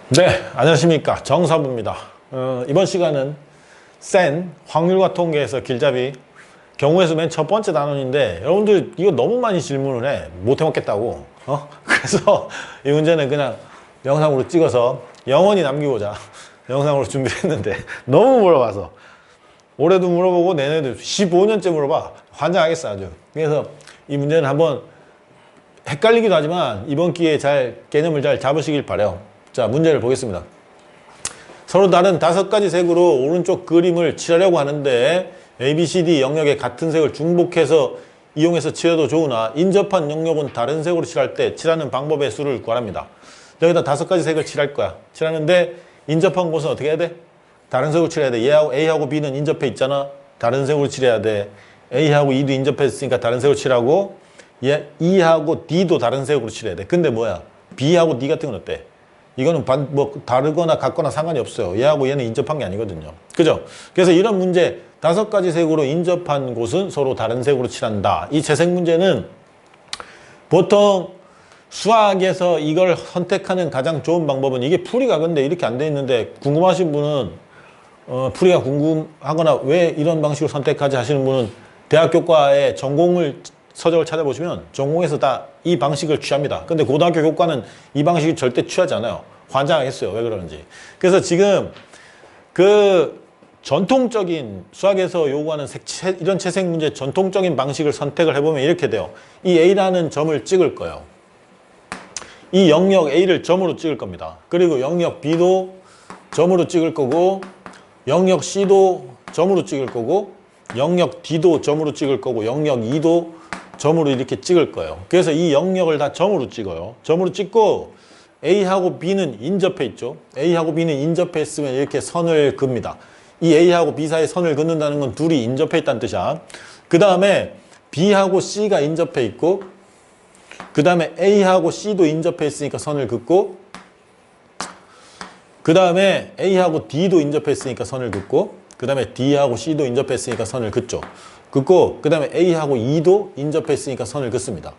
네, 안녕하십니까. 정사부입니다. 이번 시간은 센 확률과 통계에서 길잡이 경우에서 맨 첫 번째 단원인데, 여러분들 이거 너무 많이 질문을 해. 못 해먹겠다고. 그래서 이 문제는 그냥 영상으로 찍어서 영원히 남기고자 영상으로 준비를 했는데, 너무 물어봐서 올해도 물어보고 내년에도 15년째 물어봐. 환장하겠어 아주. 그래서 이 문제는 한번 헷갈리기도 하지만 이번 기회에 개념을 잘 잡으시길 바래요. 자, 문제를 보겠습니다. 서로 다른 5가지 색으로 오른쪽 그림을 칠하려고 하는데 A, B, C, D 영역에 같은 색을 중복해서 이용해서 칠해도 좋으나 인접한 영역은 다른 색으로 칠할 때 칠하는 방법의 수를 구하랍니다. 여기다 5가지 색을 칠할 거야. 칠하는데 인접한 곳은 어떻게 해야 돼? 다른 색으로 칠해야 돼. A하고 B는 인접해 있잖아. 다른 색으로 칠해야 돼. A하고 E도 인접했으니까 다른 색으로 칠하고, E하고 D도 다른 색으로 칠해야 돼. 근데 뭐야? B하고 D 같은 건 어때? 이거는 다르거나 같거나 상관이 없어요. 얘하고 얘는 인접한 게 아니거든요. 그죠? 그래서 이런 문제 5가지 색으로 인접한 곳은 서로 다른 색으로 칠한다. 이 채색 문제는 보통 수학에서 이걸 선택하는 가장 좋은 방법은, 이게 풀이가 근데 이렇게 안 돼 있는데 궁금하신 분은 풀이가 궁금하거나 왜 이런 방식으로 선택하지 하시는 분은 대학교과의 전공을 서적을 찾아보시면 전공에서 다 이 방식을 취합니다. 근데 고등학교 교과는 이 방식을 절대 취하지 않아요. 환장하겠어요. 왜 그러는지. 그래서 지금 그 전통적인 수학에서 요구하는 이런 채색 문제 전통적인 방식을 선택을 해보면 이렇게 돼요. 이 A라는 점을 찍을 거예요. 이 영역 A를 점으로 찍을 겁니다. 그리고 영역 B도 점으로 찍을 거고, 영역 C도 점으로 찍을 거고, 영역 D도 점으로 찍을 거고, 영역 E도 점으로 이렇게 찍을 거예요. 그래서 이 영역을 다 점으로 찍어요. 점으로 찍고 A하고 B는 인접해 있죠. A하고 B는 인접해 있으면 이렇게 선을 긋습니다. 이 A하고 B 사이에 선을 긋는다는 건 둘이 인접해 있다는 뜻이야. 그 다음에 B하고 C가 인접해 있고, 그 다음에 A하고 C도 인접해 있으니까 선을 긋고, 그 다음에 A하고 D도 인접해 있으니까 선을 긋고, 그 다음에 D하고 C도 인접해 있으니까 선을 긋죠. 긋고, 그 다음에 A하고 E도 인접해 있으니까 선을 긋습니다.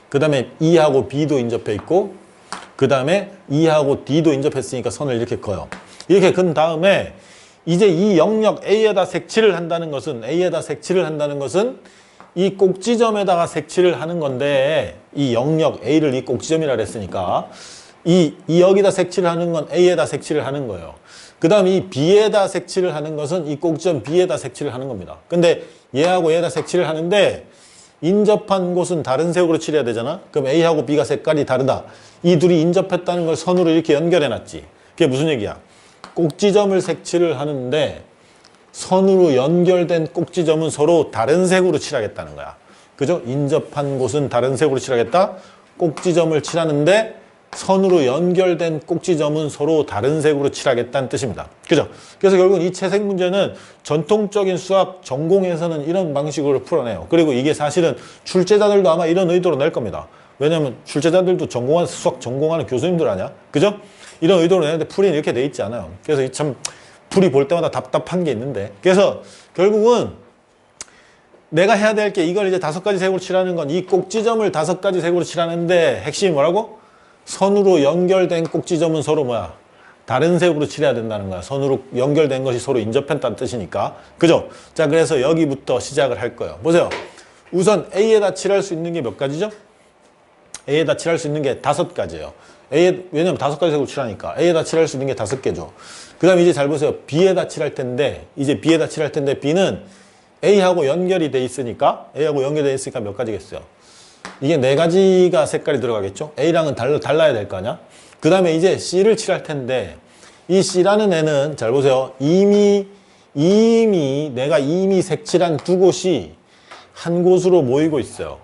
그 다음에 E하고 B도 인접해 있고, 그 다음에 E하고 D도 인접했으니까 선을 이렇게 그어요. 이렇게 근 다음에 이제 이 영역 A에다 색칠을 한다는 것은, 이 꼭지점에다가 색칠을 하는 건데, 이 영역 A를 이 꼭지점이라 그랬으니까 여기다 색칠을 하는 건 A에다 색칠을 하는 거예요. 그 다음 이 B에다 색칠을 하는 것은 이 꼭지점 B에다 색칠을 하는 겁니다. 근데 얘하고 얘에다 색칠을 하는데 인접한 곳은 다른 색으로 칠해야 되잖아. 그럼 A하고 B가 색깔이 다르다. 이 둘이 인접했다는 걸 선으로 이렇게 연결해 놨지. 그게 무슨 얘기야? 꼭지점을 색칠을 하는데 선으로 연결된 꼭지점은 서로 다른 색으로 칠하겠다는 거야. 그죠? 인접한 곳은 다른 색으로 칠하겠다. 꼭지점을 칠하는데 선으로 연결된 꼭지점은 서로 다른 색으로 칠하겠다는 뜻입니다. 그죠? 그래서 결국은 이 채색 문제는 전통적인 수학 전공에서는 이런 방식으로 풀어내요. 그리고 이게 사실은 출제자들도 아마 이런 의도로 낼 겁니다. 왜냐면 출제자들도 수학 전공하는 교수님들 아니야? 그죠? 이런 의도로 내는데 풀이는 이렇게 돼 있지 않아요. 그래서 참 풀이 볼 때마다 답답한 게 있는데, 그래서 결국은 내가 해야 될 게, 이걸 이제 5가지 색으로 칠하는 건 이 꼭지점을 5가지 색으로 칠하는데 핵심이 뭐라고? 선으로 연결된 꼭지점은 서로 뭐야? 다른 색으로 칠해야 된다는 거야. 선으로 연결된 것이 서로 인접했다는 뜻이니까. 그죠? 자, 그래서 여기부터 시작을 할 거예요. 보세요. 우선 A에다 칠할 수 있는 게 몇 가지죠? A에다 칠할 수 있는 게 5가지예요. 왜냐면 5가지 색으로 칠하니까. A에다 칠할 수 있는 게 5개죠. 그 다음에 이제 잘 보세요. B에다 칠할 텐데, B는 A하고 연결이 돼 있으니까, 몇 가지겠어요? 이게 4가지가 색깔이 들어가겠죠? A랑은 달라야 될 거 아니야? 그 다음에 이제 C를 칠할 텐데, 이 C라는 애는 잘 보세요. 내가 이미 색칠한 두 곳이 한 곳으로 모이고 있어요.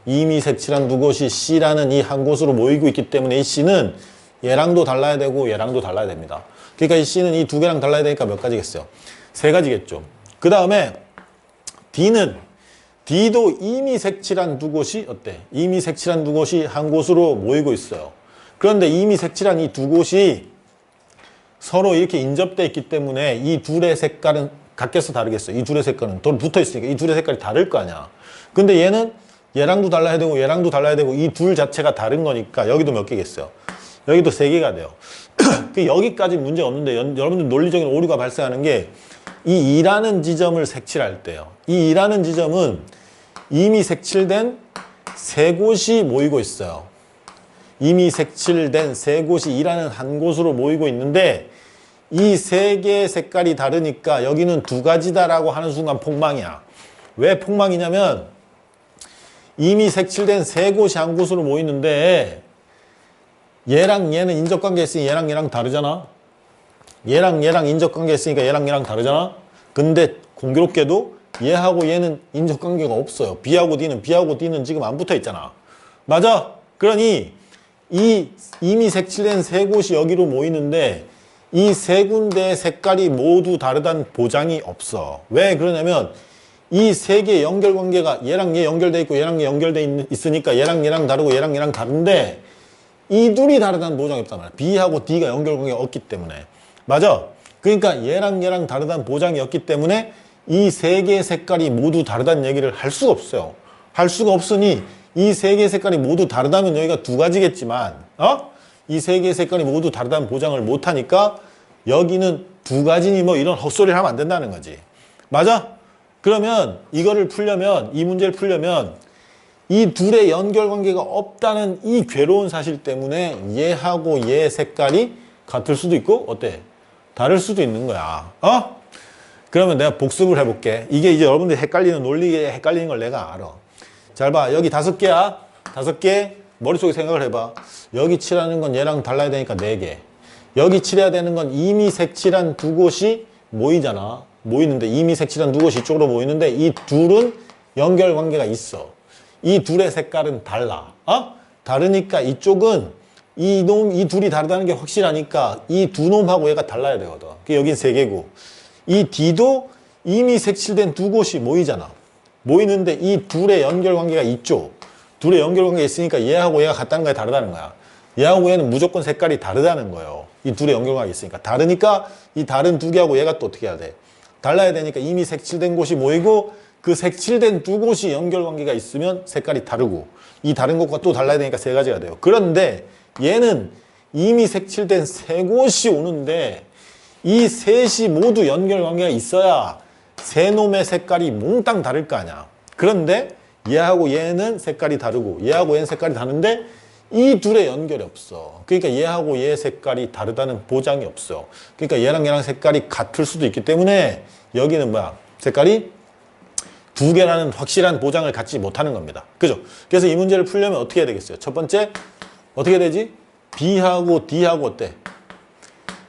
이미 색칠한 두 곳이 C라는 이 한 곳으로 모이고 있기 때문에 이 C는 얘랑도 달라야 되고 얘랑도 달라야 됩니다. 그러니까 이 C는 이 두 개랑 달라야 되니까 몇 가지겠어요? 3가지겠죠. 그 다음에 D도 이미 색칠한 두 곳이 어때? 이미 색칠한 두 곳이 한 곳으로 모이고 있어요. 그런데 이미 색칠한 이 두 곳이 서로 이렇게 인접되어 있기 때문에 이 둘의 색깔은 같겠어, 다르겠어? 이 둘의 색깔은 붙어 있으니까 이 둘의 색깔이 다를 거 아니야. 근데 얘는 얘랑도 달라야 되고 얘랑도 달라야 되고 이 둘 자체가 다른 거니까 여기도 몇 개겠어요? 여기도 3개가 돼요. 여기까지 문제 없는데 여러분들 논리적인 오류가 발생하는 게 이 2라는 지점을 색칠할 때요. 이 2라는 지점은 이미 색칠된 세 곳이 모이고 있어요. 이미 색칠된 세 곳이 2라는 한 곳으로 모이고 있는데 이 세 개의 색깔이 다르니까 여기는 두 가지다라고 하는 순간 폭망이야. 왜 폭망이냐면 이미 색칠된 세 곳이 한 곳으로 모이는데 얘랑 얘는 인접관계 있으니 얘랑 얘랑 다르잖아. 얘랑 얘랑 인접관계 있으니까 얘랑 얘랑 다르잖아. 근데 공교롭게도 얘하고 얘는 인접관계가 없어요. B하고 D는 지금 안 붙어 있잖아. 맞아? 그러니 이 이미 색칠된 세 곳이 여기로 모이는데 이 세 군데의 색깔이 모두 다르다는 보장이 없어. 왜 그러냐면 이 세 개의 연결관계가 얘랑 얘 연결돼 있고 얘랑 얘 연결돼 있으니까 얘랑 얘랑 다르고 얘랑 얘랑 다른데 이 둘이 다르다는 보장이 없단 말이야. B하고 D가 연결관계가 없기 때문에. 맞아? 그러니까 얘랑 얘랑 다르다는 보장이 없기 때문에 이 세 개의 색깔이 모두 다르다는 얘기를 할 수가 없어요. 할 수가 없으니 이 세 개의 색깔이 모두 다르다면 여기가 두 가지겠지만 이 세 개의 색깔이 모두 다르다는 보장을 못하니까 여기는 두 가지니 뭐 이런 헛소리를 하면 안 된다는 거지. 맞아? 그러면 이거를 풀려면 이 문제를 풀려면 이 둘의 연결관계가 없다는 이 괴로운 사실 때문에 얘하고 얘 색깔이 같을 수도 있고 어때? 다를 수도 있는 거야. 그러면 내가 복습을 해볼게. 이게 이제 여러분들이 헷갈리는 논리에 헷갈리는 걸 내가 알아. 잘 봐. 여기 5개야. 5개. 머릿속에 생각을 해봐. 여기 칠하는 건 얘랑 달라야 되니까 4개. 여기 칠해야 되는 건 이미 색칠한 두 곳이 모이잖아. 모이는데 이미 색칠한 두 곳이 이쪽으로 모이는데 이 둘은 연결관계가 있어. 이 둘의 색깔은 달라. 다르니까 이쪽은 이 둘이 다르다는 게 확실하니까 이 두 놈하고 얘가 달라야 되거든. 여긴 3개고. 이 D도 이미 색칠된 두 곳이 모이잖아. 모이는데 이 둘의 연결관계가 있죠. 둘의 연결관계가 있으니까 얘하고 얘가 같다는 거야, 다르다는 거야. 얘하고 얘는 무조건 색깔이 다르다는 거예요. 이 둘의 연결관계가 있으니까. 다르니까 이 다른 두 개하고 얘가 또 어떻게 해야 돼? 달라야 되니까 이미 색칠된 곳이 모이고 그 색칠된 두 곳이 연결관계가 있으면 색깔이 다르고 이 다른 곳과 또 달라야 되니까 3가지가 돼요. 그런데 얘는 이미 색칠된 3곳이 오는데 이 셋이 모두 연결관계가 있어야 세 놈의 색깔이 몽땅 다를 거 아니야. 그런데 얘하고 얘는 색깔이 다르고 얘하고 얘는 색깔이 다른데 이 둘의 연결이 없어. 그러니까 얘하고 얘 색깔이 다르다는 보장이 없어. 그러니까 얘랑 얘랑 색깔이 같을 수도 있기 때문에 여기는 뭐야? 색깔이 두 개라는 확실한 보장을 갖지 못하는 겁니다. 그죠? 그래서 이 문제를 풀려면 어떻게 해야 되겠어요? 첫 번째, 어떻게 되지? B하고 D하고 어때?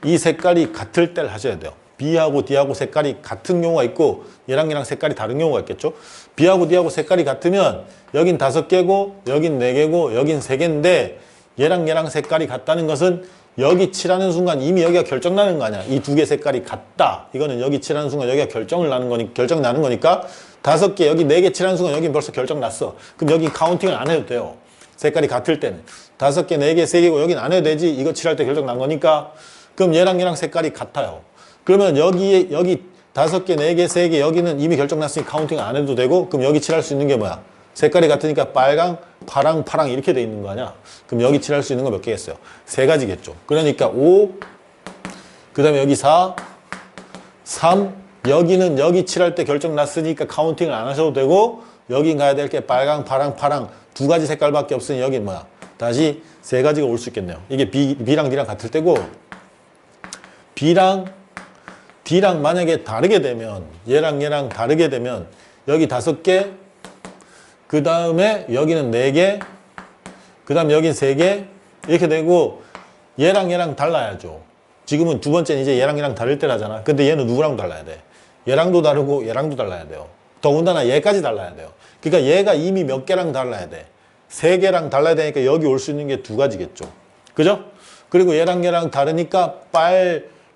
이 색깔이 같을 때를 하셔야 돼요. B하고 D하고 색깔이 같은 경우가 있고 얘랑 얘랑 색깔이 다른 경우가 있겠죠. B하고 D하고 색깔이 같으면 여긴 5개고 여긴 4개고 여긴 3개인데 얘랑 얘랑 색깔이 같다는 것은 여기 칠하는 순간 이미 여기가 결정나는 거 아니야. 이 두 개 색깔이 같다. 이거는 여기 칠하는 순간 여기가 결정나는 거니까 5개 여기 4개 칠하는 순간 여기 벌써 결정났어. 그럼 여기 카운팅을 안 해도 돼요. 색깔이 같을 때는 5개, 4개, 3개고 여긴 안 해도 되지. 이거 칠할 때 결정난 거니까 그럼 얘랑 얘랑 색깔이 같아요. 그러면 여기 5개, 4개, 3개 여기는 이미 결정났으니 카운팅 안 해도 되고 그럼 여기 칠할 수 있는 게 뭐야? 색깔이 같으니까 빨강, 파랑, 파랑 이렇게 돼 있는 거 아니야? 그럼 여기 칠할 수 있는 거 몇 개겠어요? 3가지겠죠. 그러니까 5, 그 다음에 여기 4, 3, 여기는 여기 칠할 때 결정났으니까 카운팅을 안 하셔도 되고 여기 가야 될 게 빨강, 파랑, 파랑 2가지 색깔밖에 없으니 여기 뭐야? 다시 3가지가 올 수 있겠네요. 이게 B랑 D랑 같을 때고 B랑 D랑 만약에 다르게 되면 얘랑 얘랑 다르게 되면 여기 5개 그 다음에 여기는 4개 그 다음에 여긴 3개 이렇게 되고 얘랑 얘랑 달라야죠. 지금은 두 번째는 이제 얘랑 얘랑 다를 때라잖아. 근데 얘는 누구랑 달라야 돼? 얘랑도 다르고 얘랑도 달라야 돼요. 더군다나 얘까지 달라야 돼요. 그러니까 얘가 이미 몇 개랑 달라야 돼? 3개랑 달라야 되니까 여기 올 수 있는 게 2가지겠죠. 그죠? 그리고 얘랑 얘랑 다르니까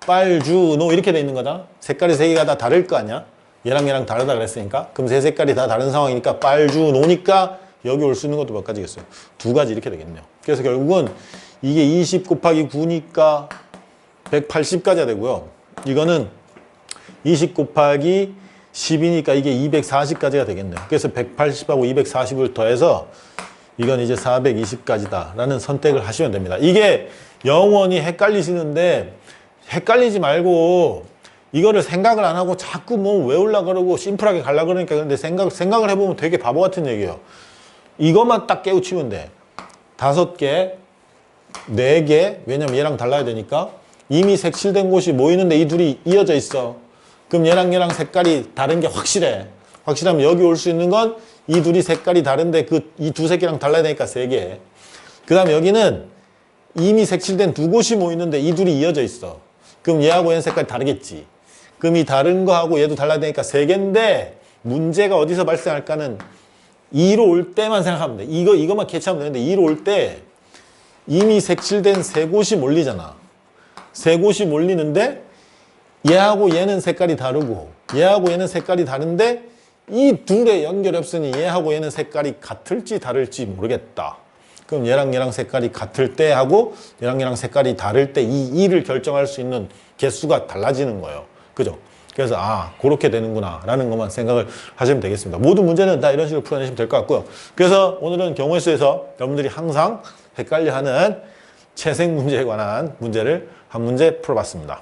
빨주노 이렇게 돼 있는 거다. 색깔이 3개가 다 다를 거 아니야? 얘랑 얘랑 다르다 그랬으니까. 그럼 3색깔이 다 다른 상황이니까 빨주노니까 여기 올 수 있는 것도 몇 가지겠어요? 2가지 이렇게 되겠네요. 그래서 결국은 이게 20 곱하기 9니까 180까지가 되고요. 이거는 20 곱하기 10이니까 이게 240까지가 되겠네요. 그래서 180하고 240을 더해서 이건 이제 420까지다 라는 선택을 하시면 됩니다. 이게 영원히 헷갈리시는데 헷갈리지 말고 이거를 생각을 안 하고 자꾸 뭐 외우려고 그러고 심플하게 가려고 그러니까 근데 생각을 해보면 되게 바보 같은 얘기예요. 이것만 딱 깨우치면 돼. 5개, 4개, 왜냐면 얘랑 달라야 되니까 이미 색칠된 곳이 모이는데 이 둘이 이어져 있어. 그럼 얘랑 색깔이 다른 게 확실해. 확실하면 여기 올 수 있는 건 이 둘이 색깔이 다른데 이 두 새끼랑 달라야 되니까 3개. 그 다음에 여기는 이미 색칠된 2곳이 모이는데 이 둘이 이어져 있어. 그럼 얘하고 얘는 색깔이 다르겠지. 그럼 이 다른 거하고 얘도 달라야 되니까 3개인데 문제가 어디서 발생할까는 2로 올 때만 생각하면 돼. 이것만 캐치하면 되는데 2로 올 때 이미 색칠된 3곳이 몰리잖아. 3곳이 몰리는데 얘하고 얘는 색깔이 다르고 얘하고 얘는 색깔이 다른데 이 둘의 연결이 없으니 얘하고 얘는 색깔이 같을지 다를지 모르겠다. 그럼 얘랑 색깔이 같을 때 하고 얘랑 색깔이 다를 때 이 2를 결정할 수 있는 개수가 달라지는 거예요. 그죠? 그래서 그렇게 되는구나 라는 것만 생각을 하시면 되겠습니다. 모든 문제는 다 이런 식으로 풀어내시면 될 것 같고요. 그래서 오늘은 경우의 수에서 여러분들이 항상 헷갈려하는 채색 문제에 관한 문제를 한 문제 풀어봤습니다.